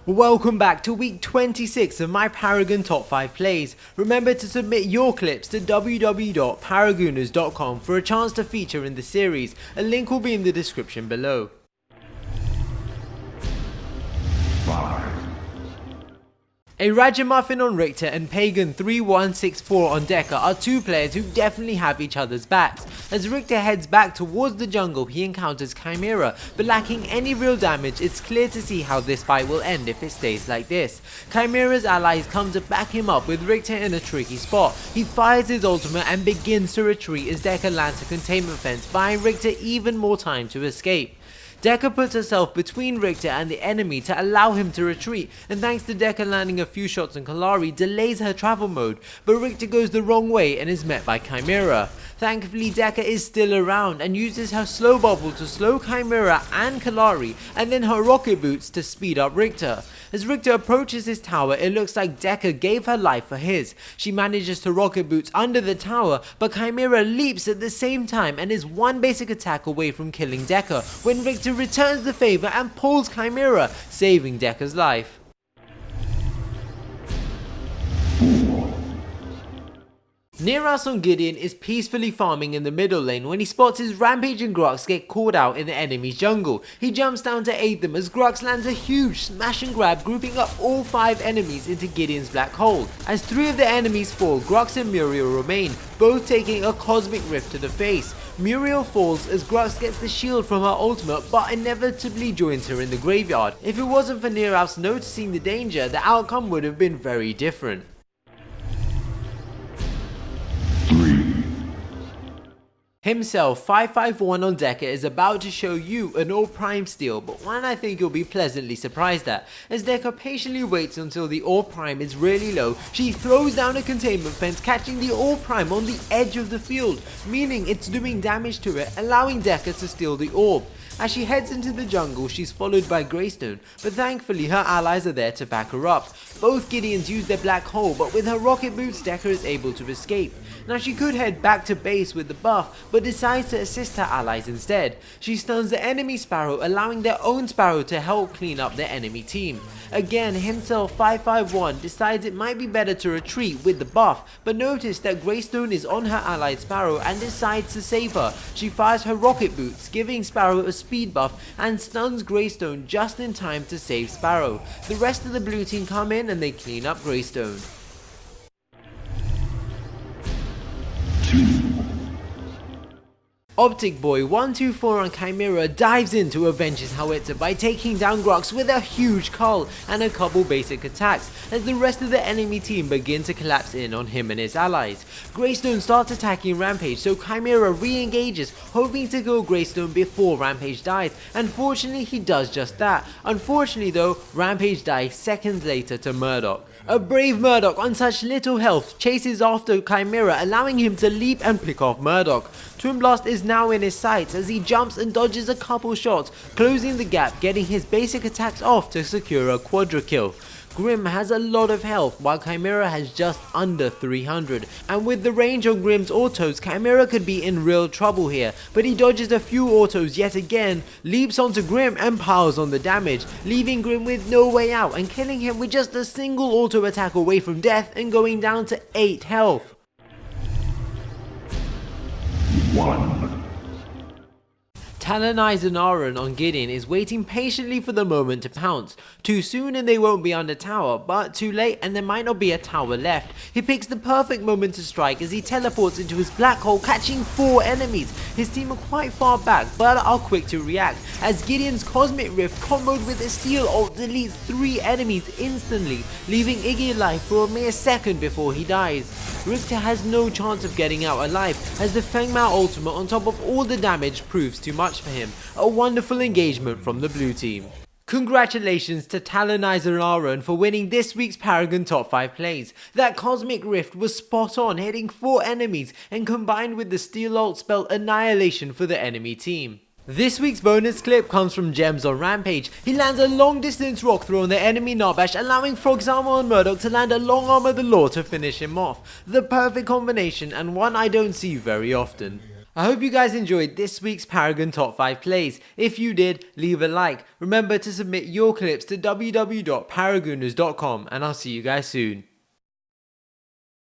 Welcome back to week 26 of my Paragon top 5 plays. Remember to submit your clips to www.paragooners.com for a chance to feature in the series. A link will be in the description below. A Ragamuffin on Richter and Pagan 3164 on Decker are two players who definitely have each other's backs. As Richter heads back towards the jungle, he encounters Chimera, but lacking any real damage, it's clear to see how this fight will end if it stays like this. Chimera's allies come to back him up with Richter in a tricky spot. He fires his ultimate and begins to retreat as Decker lands a containment fence, buying Richter even more time to escape. Decker puts herself between Richter and the enemy to allow him to retreat, and thanks to Decker landing a few shots on Kalari, delays her travel mode, but Richter goes the wrong way and is met by Chimera. Thankfully, Decker is still around and uses her slow bubble to slow Chimera and Kalari, and then her rocket boots to speed up Richter. As Richter approaches his tower, it looks like Decker gave her life for his. She manages to rocket boots under the tower, but Chimera leaps at the same time and is one basic attack away from killing Decker, when Richter returns the favor and pulls Chimera, saving Decker's life. Nearous on Gideon is peacefully farming in the middle lane when he spots his Rampage and Grux get caught out in the enemy's jungle. He jumps down to aid them as Grux lands a huge smash and grab, grouping up all 5 enemies into Gideon's black hole. As 3 of the enemies fall, Grux and Muriel remain, both taking a cosmic rift to the face. Muriel falls as Grux gets the shield from her ultimate but inevitably joins her in the graveyard. If it wasn't for Nearous noticing the danger, the outcome would have been very different. Himself, 551 on Decker, is about to show you an Orb Prime steal, but one I think you'll be pleasantly surprised at. As Decker patiently waits until the Orb Prime is really low, she throws down a containment fence, catching the Orb Prime on the edge of the field, meaning it's doing damage to it, allowing Decker to steal the orb. As she heads into the jungle, she's followed by Greystone, but thankfully her allies are there to back her up. Both Gideons use their black hole, but with her rocket boots, Decker is able to escape. Now she could head back to base with the buff, but decides to assist her allies instead. She stuns the enemy Sparrow, allowing their own Sparrow to help clean up the enemy team. Again, himself 551 decides it might be better to retreat with the buff, but notice that Greystone is on her allied Sparrow and decides to save her. She fires her rocket boots, giving Sparrow a speed buff and stuns Greystone just in time to save Sparrow. The rest of the blue team come in and they clean up Greystone. Optic Boy 124 on Khaimera dives in to avenge his howitzer by taking down Grux with a huge cull and a couple basic attacks, as the rest of the enemy team begin to collapse in on him and his allies. Greystone starts attacking Rampage, so Khaimera re-engages, hoping to kill Greystone before Rampage dies, and fortunately he does just that. Unfortunately though, Rampage dies seconds later to Murdoch. A brave Murdoch on such little health chases after Chimera, allowing him to leap and pick off Murdoch. Twin Blast is now in his sights as he jumps and dodges a couple shots, closing the gap, getting his basic attacks off to secure a quadra kill. Grim has a lot of health while Chimera has just under 300, and with the range on Grim's autos, Chimera could be in real trouble here, but he dodges a few autos yet again, leaps onto Grim and piles on the damage, leaving Grim with no way out and killing him with just a single auto attack away from death and going down to 8 health. Taloniseraren on Gideon is waiting patiently for the moment to pounce. Too soon and they won't be under tower, but too late and there might not be a tower left. He picks the perfect moment to strike as he teleports into his black hole, catching 4 enemies. His team are quite far back but are quick to react, as Gideon's Cosmic Rift comboed with a steel ult deletes 3 enemies instantly, leaving Iggy alive for a mere second before he dies. Richter has no chance of getting out alive, as the Fengmao ultimate on top of all the damage proves too much for him. A wonderful engagement from the blue team. Congratulations to Taloniseraren for winning this week's Paragon top 5 plays. That Cosmic Rift was spot on, hitting 4 enemies and combined with the steel ult spelled annihilation for the enemy team. This week's bonus clip comes from Gems on Rampage. He lands a long distance rock throw on the enemy Narbash, allowing Frog's Armor on Murdoch to land a long arm of the Law to finish him off. The perfect combination and one I don't see very often. I hope you guys enjoyed this week's Paragon Top 5 plays. If you did, leave a like. Remember to submit your clips to www.paragooners.com and I'll see you guys soon.